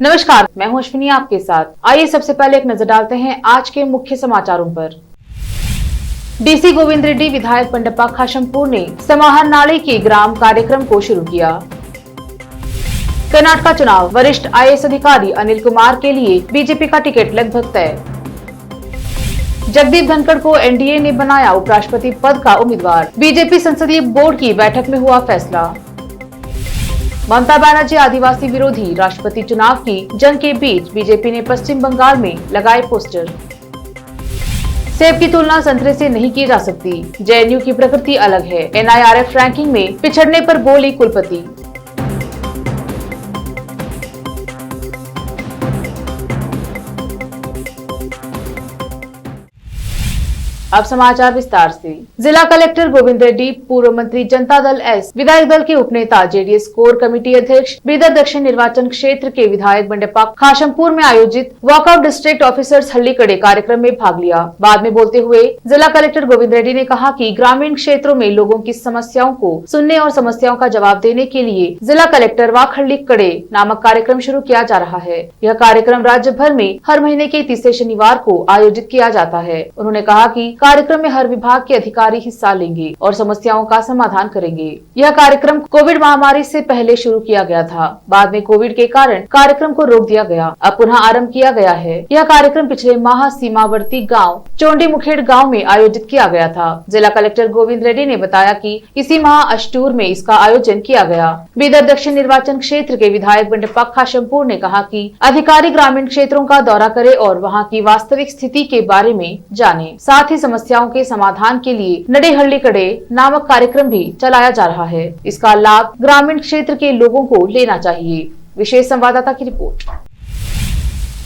नमस्कार, मैं हूं अश्विनी आपके साथ। आइए सबसे पहले एक नजर डालते हैं आज के मुख्य समाचारों पर। डीसी गोविंद रेड्डी विधायक बंडप्पा खाशमपुर ने समाहर नाले के ग्राम कार्यक्रम को शुरू किया। कर्नाटक चुनाव, वरिष्ठ आईएएस अधिकारी अनिल कुमार के लिए बीजेपी का टिकट लगभग तय। जगदीप धनखड़ को एनडीए ने बनाया उपराष्ट्रपति पद का उम्मीदवार, बीजेपी संसदीय बोर्ड की बैठक में हुआ फैसला। ममता बनर्जी आदिवासी विरोधी राष्ट्रपति चुनाव की जंग के बीच बीजेपी ने पश्चिम बंगाल में लगाए पोस्टर। सेब की तुलना संतरे से नहीं की जा सकती, जेएनयू की प्रकृति अलग है, एनआईआरएफ रैंकिंग में पिछड़ने पर बोली कुलपति। अब समाचार विस्तार से। जिला कलेक्टर गोविंद रेड्डी, पूर्व मंत्री जनता दल एस, विधायक दल के उपनेता, जेडीएस कोर कमेटी अध्यक्ष, बीदर दक्षिण निर्वाचन क्षेत्र के विधायक बंडप्पा खाशमपुर में आयोजित वॉकआउट डिस्ट्रिक्ट ऑफिसर्स हल्लीकड़े कार्यक्रम में भाग लिया। बाद में बोलते हुए जिला कलेक्टर गोविंद रेड्डी ने कहा कि ग्रामीण क्षेत्रों में लोगों की समस्याओं को सुनने और समस्याओं का जवाब देने के लिए जिला कलेक्टर वाक हल्लीकड़े नामक कार्यक्रम शुरू किया जा रहा है। यह कार्यक्रम राज्य भर में हर महीने के तीसरे शनिवार को आयोजित किया जाता है। उन्होंने कहा कि कार्यक्रम में हर विभाग के अधिकारी हिस्सा लेंगे और समस्याओं का समाधान करेंगे। यह कार्यक्रम कोविड महामारी से पहले शुरू किया गया था, बाद में कोविड के कारण कार्यक्रम को रोक दिया गया, अब पुनः आरंभ किया गया है। यह कार्यक्रम पिछले माह सीमावर्ती गांव चोंडी मुखेड़ गांव में आयोजित किया गया था। जिला कलेक्टर गोविंद रेड्डी ने बताया कि इसी माह अष्टूर में इसका आयोजन किया गया। बीदर दक्षिण निर्वाचन क्षेत्र के विधायक बंडप्पा खाशमपुर ने कहा कि अधिकारी ग्रामीण क्षेत्रों का दौरा करे और वहां की वास्तविक स्थिति के बारे में जाने, साथ ही समस्याओं के समाधान के लिए नडे हल्लीकड़े नामक कार्यक्रम भी चलाया जा रहा है। इसका लाभ ग्रामीण क्षेत्र के लोगों को लेना चाहिए। विशेष संवाददाता की रिपोर्ट।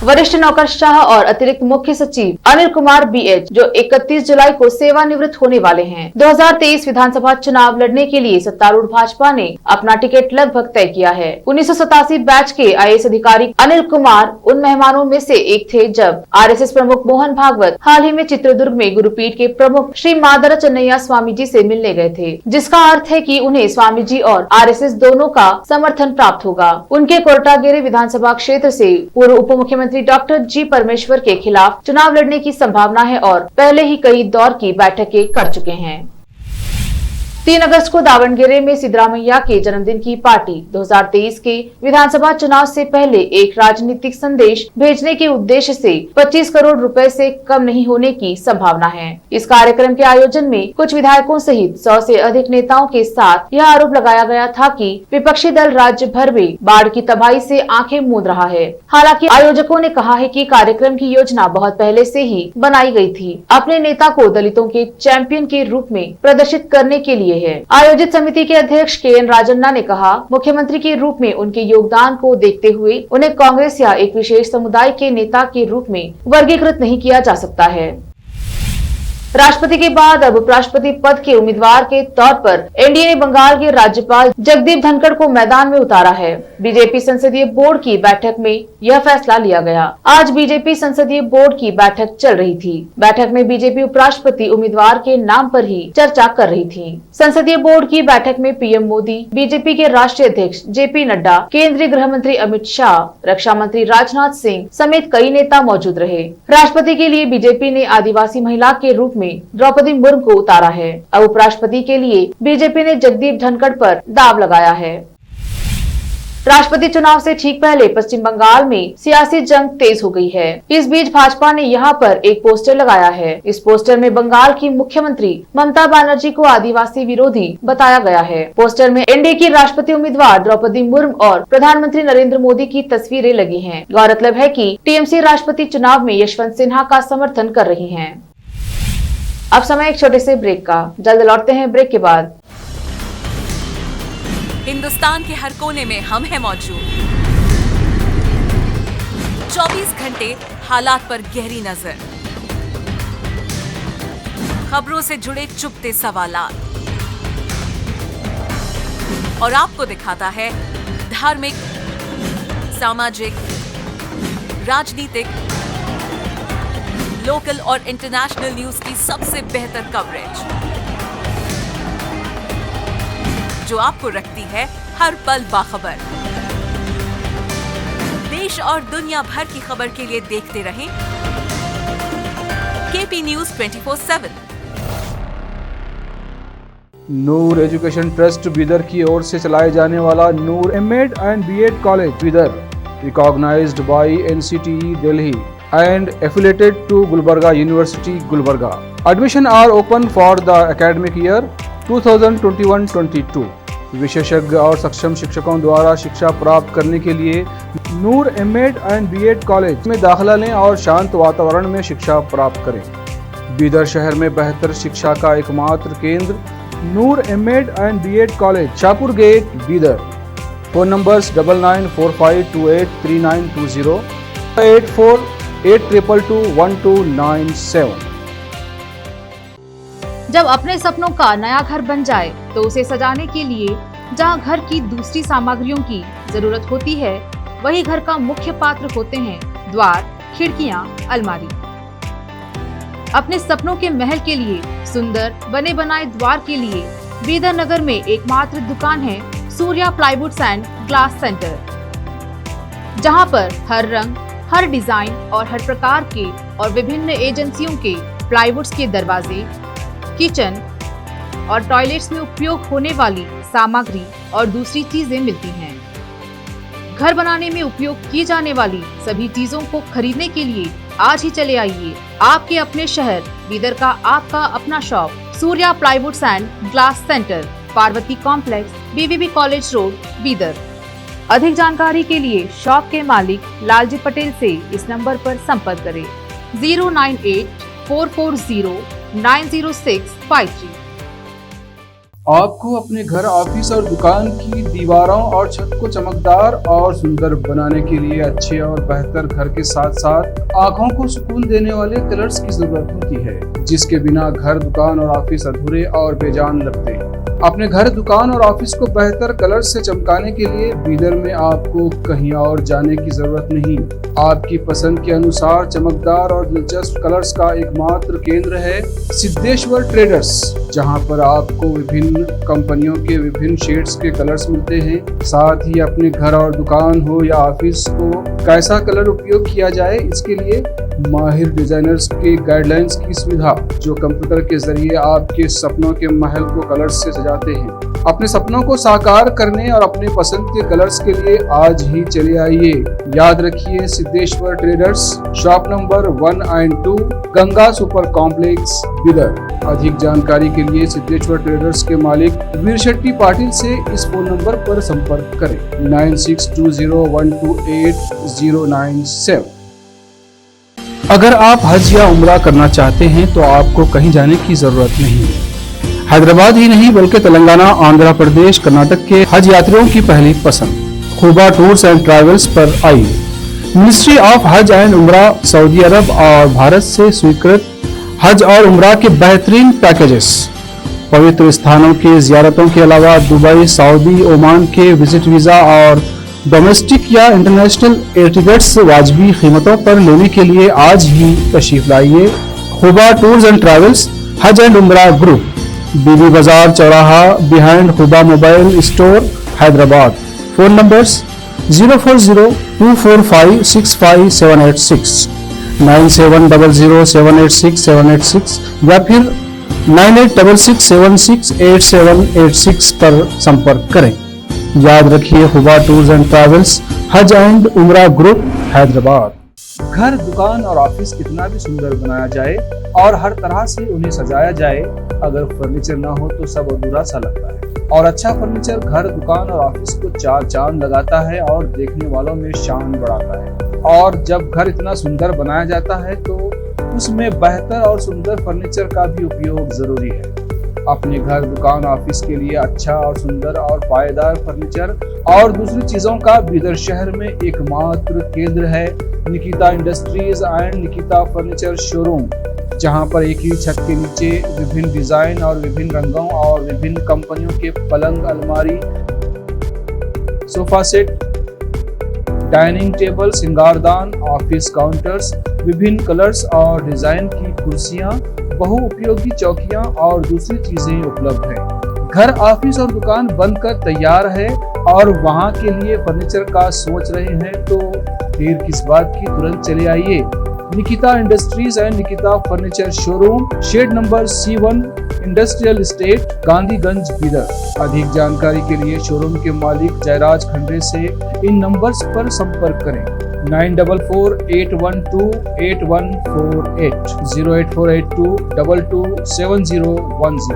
वरिष्ठ नौकरशाह और अतिरिक्त मुख्य सचिव अनिल कुमार बीएच, जो 31 जुलाई को सेवानिवृत्त होने वाले हैं, 2023 विधानसभा चुनाव लड़ने के लिए सत्तारूढ़ भाजपा ने अपना टिकट लगभग तय किया है। 1987 बैच के आईएएस अधिकारी अनिल कुमार उन मेहमानों में से एक थे जब आरएसएस प्रमुख मोहन भागवत हाल ही में चित्रदुर्ग में गुरुपीठ के प्रमुख श्री मादरा चन्नैया स्वामी जी से मिलने गए थे, जिसका अर्थ है कि उन्हें स्वामी जी और आरएसएस दोनों का समर्थन प्राप्त होगा। उनके कोरटागेरे विधानसभा क्षेत्र से पूर्व उप मुख्यमंत्री डॉक्टर जी परमेश्वर के खिलाफ चुनाव लड़ने की संभावना है और पहले ही कई दौर की बैठकें कर चुके हैं। 3 अगस्त को दावणगेरे में सिद्धरामैया के जन्मदिन की पार्टी 2023 के विधानसभा चुनाव से पहले एक राजनीतिक संदेश भेजने के उद्देश्य से 25 करोड़ रुपए से कम नहीं होने की संभावना है। इस कार्यक्रम के आयोजन में कुछ विधायकों सहित 100 से अधिक नेताओं के साथ यह आरोप लगाया गया था कि विपक्षी दल राज्य भर में बाढ़ की तबाही से आंखें मूंद रहा है। हालांकि आयोजकों ने कहा है कि कार्यक्रम की योजना बहुत पहले से ही बनाई गई थी, अपने नेता को दलितों के चैंपियन के रूप में प्रदर्शित करने के लिए है। आयोजित समिति के अध्यक्ष केएन राजन्ना ने कहा, मुख्यमंत्री के रूप में उनके योगदान को देखते हुए उन्हें कांग्रेस या एक विशेष समुदाय के नेता के रूप में वर्गीकृत नहीं किया जा सकता है। राष्ट्रपति के बाद अब उपराष्ट्रपति पद के उम्मीदवार के तौर पर एनडीए ने बंगाल के राज्यपाल जगदीप धनखड़ को मैदान में उतारा है। बीजेपी संसदीय बोर्ड की बैठक में यह फैसला लिया गया। आज बीजेपी संसदीय बोर्ड की बैठक चल रही थी। बैठक में बीजेपी उपराष्ट्रपति उम्मीदवार के नाम पर ही चर्चा कर रही थी। संसदीय बोर्ड की बैठक में पीएम मोदी, बीजेपी के राष्ट्रीय अध्यक्ष जेपी नड्डा, केंद्रीय गृह मंत्री अमित शाह, रक्षा मंत्री राजनाथ सिंह समेत कई नेता मौजूद रहे। राष्ट्रपति के लिए बीजेपी ने आदिवासी महिला के रूप में द्रौपदी मुर्मू को उतारा है। अब उपराष्ट्रपति के लिए बीजेपी ने जगदीप धनखड़ पर दाव लगाया है। राष्ट्रपति चुनाव से ठीक पहले पश्चिम बंगाल में सियासी जंग तेज हो गई है। इस बीच भाजपा ने यहां पर एक पोस्टर लगाया है। इस पोस्टर में बंगाल की मुख्यमंत्री ममता बनर्जी को आदिवासी विरोधी बताया गया है। पोस्टर में एनडीए की राष्ट्रपति उम्मीदवार द्रौपदी मुर्मू और प्रधानमंत्री नरेंद्र मोदी की तस्वीरें लगी हैं। गौरतलब है कि टीएमसी राष्ट्रपति चुनाव में यशवंत सिन्हा का समर्थन कर रही है। अब समय एक छोटे से ब्रेक का, जल्द लौटते हैं ब्रेक के बाद। हिंदुस्तान के हर कोने में हम हैं मौजूद। 24 घंटे हालात पर गहरी नजर, खबरों से जुड़े चुपते सवालात और आपको दिखाता है धार्मिक, सामाजिक, राजनीतिक, लोकल और इंटरनेशनल न्यूज की सबसे बेहतर कवरेज जो आपको रखती है हर पल बाखबर। देश और दुनिया भर की खबर के लिए देखते रहें KP news 24/7। Noor education trust Bidar की ओर से चलाए जाने वाला Noor MEd and BEd college Bidar, recognised by NCTE Delhi and affiliated to Gulbarga University, Gulbarga. Admission are open for the academic year 2021-22. विशेषज्ञ और सक्षम शिक्षकों द्वारा शिक्षा प्राप्त करने के लिए नूर एमएड एंड बीएड कॉलेज में दाखिला लें और शांत वातावरण में शिक्षा प्राप्त करें। बीदर शहर में बेहतर शिक्षा का एकमात्र केंद्र Noor MEd and BEd college, Shahpur gate, Bidar. Phone numbers 9945283920, 8482221297। जब अपने सपनों का नया घर बन जाए तो उसे सजाने के लिए जहां घर की दूसरी सामग्रियों की जरूरत होती है, वही घर का मुख्य पात्र होते हैं द्वार, खिड़कियां, अलमारी। अपने सपनों के महल के लिए सुंदर बने बनाए द्वार के लिए बीदर नगर में एकमात्र दुकान है Surya plywoods and glass centre, जहां पर हर रंग, हर डिजाइन और हर प्रकार के और विभिन्न एजेंसियों के प्लाईवुड्स के दरवाजे, किचन और टॉयलेट्स में उपयोग होने वाली सामग्री और दूसरी चीजें मिलती हैं। घर बनाने में उपयोग की जाने वाली सभी चीजों को खरीदने के लिए आज ही चले आइए आपके अपने शहर बीदर का आपका अपना shop Surya plywoods and glass centre, Parvati complex, BVB college road, Bidar. अधिक जानकारी के लिए शॉप के मालिक लालजी पटेल से इस नंबर पर संपर्क करें 09844090653। आपको अपने घर, ऑफिस और दुकान की दीवारों और छत को चमकदार और सुंदर बनाने के लिए अच्छे और बेहतर घर के साथ साथ आंखों को सुकून देने वाले कलर्स की जरूरत होती है, जिसके बिना घर, दुकान और ऑफिस अधूरे और बेजान लगते हैं। अपने घर, दुकान और ऑफिस को बेहतर कलर से चमकाने के लिए बीदर में आपको कहीं और जाने की जरूरत नहीं। आपकी पसंद के अनुसार चमकदार और दिलचस्प कलर्स का एकमात्र केंद्र है सिद्धेश्वर ट्रेडर्स, जहां पर आपको विभिन्न कंपनियों के विभिन्न शेड्स के कलर्स मिलते हैं। साथ ही अपने घर और दुकान हो या ऑफिस को कैसा कलर उपयोग किया जाए, इसके लिए माहिर डिजाइनर्स के गाइडलाइंस की सुविधा, जो कंप्यूटर के जरिए आपके सपनों के महल को कलर्स से सजाते हैं। अपने सपनों को साकार करने और अपने पसंद के कलर्स के लिए आज ही चले आइए। याद रखिए, Siddheshwar traders, shop number 1 and 2, Ganga super complex, Bidar. अधिक जानकारी के लिए सिद्धेश्वर ट्रेडर्स के मालिक वीर शेट्टी पाटिल से इस फोन नंबर पर संपर्क करें 9620128097। अगर आप हज या उम्रा करना चाहते हैं तो आपको कहीं जाने की जरूरत नहीं है। हैदराबाद ही नहीं बल्कि तेलंगाना, आंध्र प्रदेश, कर्नाटक के हज यात्रियों की पहली पसंद खुबा टूर्स एंड ट्रैवल्स पर आई। मिनिस्ट्री ऑफ हज एंड उम्रा सऊदी अरब और भारत से स्वीकृत हज और उम्रा के बेहतरीन पैकेजेस, पवित्र स्थानों के जियारतों के अलावा दुबई, सऊदी, ओमान के विजिट वीजा और डोमेस्टिक या इंटरनेशनल एयर टिकट्स वाजबी कीमतों पर लेने के लिए आज ही तशरीफ लाइए। Khuba tours and travels, Hajj and Umrah group, Bibi Bazaar चौराहा, behind Khuba mobile store, Hyderabad. Phone numbers 04024565786, 9700786786 या फिर 9866768786 पर संपर्क करें। याद रखिए, खुबा tours and travels, Hajj and Umrah group, Hyderabad. घर, दुकान और ऑफिस कितना भी सुंदर बनाया जाए और हर तरह से उन्हें सजाया जाए, अगर फर्नीचर ना हो तो सब अधूरा सा लगता है। और अच्छा फर्नीचर घर, दुकान और ऑफिस को चार चांद लगाता है और देखने वालों में शान बढ़ाता है। और जब घर इतना सुंदर बनाया जाता है तो उसमें बेहतर और सुंदर फर्नीचर का भी उपयोग जरूरी है। अपने घर, दुकान, ऑफिस के लिए अच्छा और सुंदर और पायदार फर्नीचर और दूसरी चीजों का बीदर शहर में एकमात्र केंद्र है Nikita industries and Nikita furniture showroom, जहां पर एक ही छत के नीचे विभिन्न डिजाइन और विभिन्न रंगों और विभिन्न कंपनियों के पलंग, अलमारी, सोफा सेट, डाइनिंग टेबल, सिंगारदान, ऑफिस काउंटर्स, विभिन्न कलर्स और डिजाइन की कुर्सियां, बहुउपयोगी चौकियां और दूसरी चीजें उपलब्ध हैं। घर, ऑफिस और दुकान बनकर तैयार है और वहां के लिए फर्नीचर का सोच रहे हैं तो देर किस बात की, तुरंत चले आइए Nikita industries and Nikita furniture showroom, shed number C1, industrial estate, Gandhiganj, Bidar. अधिक जानकारी के लिए शोरूम के मालिक जयराज खंडे से इन नंबर्स पर संपर्क करें 9448128148 08482227010।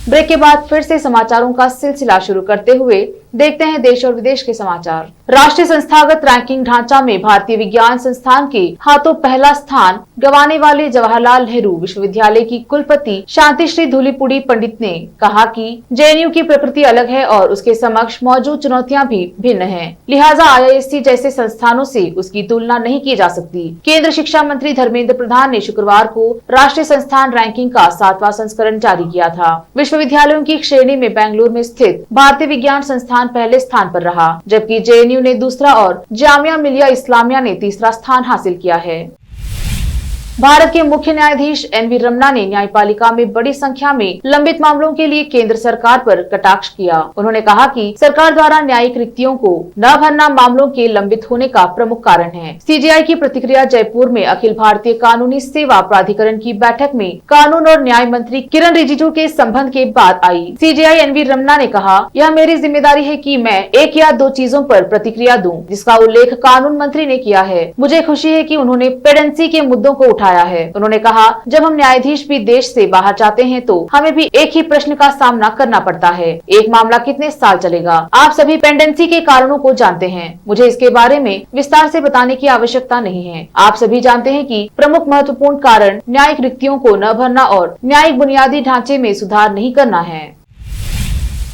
ब्रेक के बाद फिर से समाचारों का सिलसिला शुरू करते हुए देखते हैं देश और विदेश के समाचार। राष्ट्रीय संस्थागत रैंकिंग ढांचा में भारतीय विज्ञान संस्थान के हाथों पहला स्थान गंवाने वाले जवाहरलाल नेहरू विश्वविद्यालय की कुलपति शांतिश्री धूलीपुड़ी पंडित ने कहा कि जेएनयू की प्रकृति अलग है और उसके समक्ष मौजूद चुनौतियां भी भिन्न हैं। लिहाजा IISc जैसे संस्थानों से उसकी तुलना नहीं की जा सकती। केंद्र शिक्षा मंत्री धर्मेंद्र प्रधान ने शुक्रवार को राष्ट्रीय संस्थान रैंकिंग का 7वां संस्करण जारी किया था। विश्वविद्यालयों की श्रेणी में बेंगलुरु में स्थित भारतीय विज्ञान संस्थान पहले स्थान पर रहा, जबकि जेएनयू ने दूसरा और जामिया मिलिया इस्लामिया ने तीसरा स्थान हासिल किया है। भारत के मुख्य न्यायाधीश NV रमन्ना ने न्यायपालिका में बड़ी संख्या में लंबित मामलों के लिए केंद्र सरकार पर कटाक्ष किया। उन्होंने कहा कि सरकार द्वारा न्यायिक रिक्तियों को न भरना मामलों के लंबित होने का प्रमुख कारण है। CJI की प्रतिक्रिया जयपुर में अखिल भारतीय कानूनी सेवा प्राधिकरण की बैठक में कानून और न्याय मंत्री किरण रिजिजू के संबंध के बाद आई। CJI NV रमन्ना ने कहा, यह मेरी जिम्मेदारी है कि मैं एक या दो चीजों पर प्रतिक्रिया दूं, जिसका उल्लेख कानून मंत्री ने किया है। मुझे खुशी है कि उन्होंने पेडेंसी के मुद्दों को उठाया है। उन्होंने कहा, जब हम न्यायाधीश भी देश से बाहर जाते हैं तो हमें भी एक ही प्रश्न का सामना करना पड़ता है, एक मामला कितने साल चलेगा। आप सभी पेंडेंसी के कारणों को जानते हैं, मुझे इसके बारे में विस्तार से बताने की आवश्यकता नहीं है। आप सभी जानते हैं कि प्रमुख महत्वपूर्ण कारण न्यायिक रिक्तियों को न भरना और न्यायिक बुनियादी ढांचे में सुधार नहीं करना है।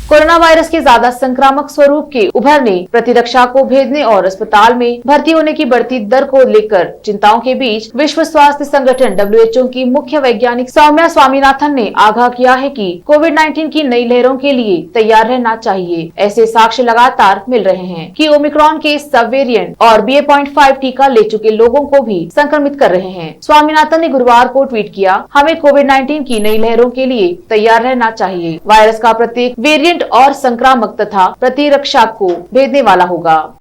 कोरोना वायरस के ज्यादा संक्रामक स्वरूप के उभरने, प्रतिरक्षा को भेदने और अस्पताल में भर्ती होने की बढ़ती दर को लेकर चिंताओं के बीच विश्व स्वास्थ्य संगठन WHO की मुख्य वैज्ञानिक सौम्या स्वामीनाथन ने आगाह किया है कि कोविड-19 की नई लहरों के लिए तैयार रहना चाहिए। ऐसे साक्ष्य लगातार मिल रहे हैं कि ओमिक्रॉन के सब वेरिएंट और BA.5 टीका ले चुके लोगों को भी संक्रमित कर रहे हैं। स्वामीनाथन ने गुरुवार को ट्वीट किया, हमें कोविड-19 की नई लहरों के लिए तैयार रहना चाहिए। वायरस का प्रत्येक वेरिएंट और संक्रामक तथा प्रतिरक्षा को भेदने वाला होगा।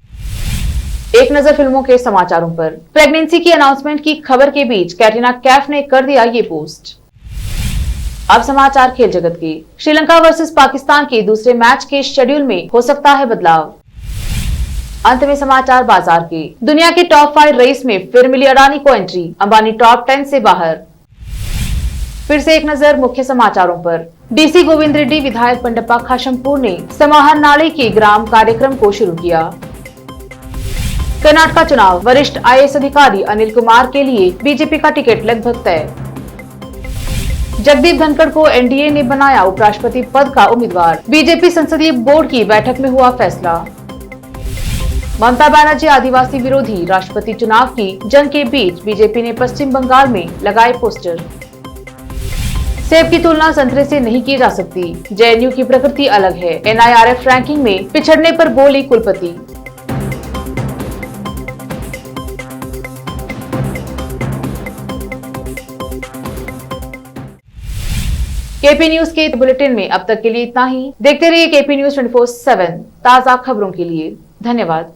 एक नजर फिल्मों के समाचारों पर। प्रेगनेंसी की अनाउंसमेंट की खबर के बीच कैटरीना कैफ ने कर दिया ये पोस्ट। अब समाचार खेल जगत के। श्रीलंका वर्सेस पाकिस्तान के दूसरे मैच के शेड्यूल में हो सकता है बदलाव। अंत में समाचार बाजार के। दुनिया के टॉप 5 रेस में फिर मिली अडानी को एंट्री, अंबानी टॉप 10 से बाहर। फिर से एक नजर मुख्य समाचारों पर। DC गोविंद रेड्डी विधायक बंडप्पा खाशंपूर ने समाहर नाले के ग्राम कार्यक्रम को शुरू किया। कर्नाटका चुनाव, वरिष्ठ IAS अधिकारी अनिल कुमार के लिए बीजेपी का टिकट लगभग तय। जगदीप धनखड़ को NDA ने बनाया उपराष्ट्रपति पद का उम्मीदवार, बीजेपी संसदीय बोर्ड की बैठक में हुआ फैसला। ममता बनर्जी आदिवासी विरोधी राष्ट्रपति चुनाव की जंग के बीच बीजेपी ने पश्चिम बंगाल में लगाए पोस्टर। सेब की तुलना संतरे से नहीं की जा सकती, जेएनयू की प्रकृति अलग है, NIRF रैंकिंग में पिछड़ने पर बोली कुलपति। KP न्यूज के बुलेटिन में अब तक के लिए इतना ही। देखते रहिए KP न्यूज 24/7 ताजा खबरों के लिए। धन्यवाद।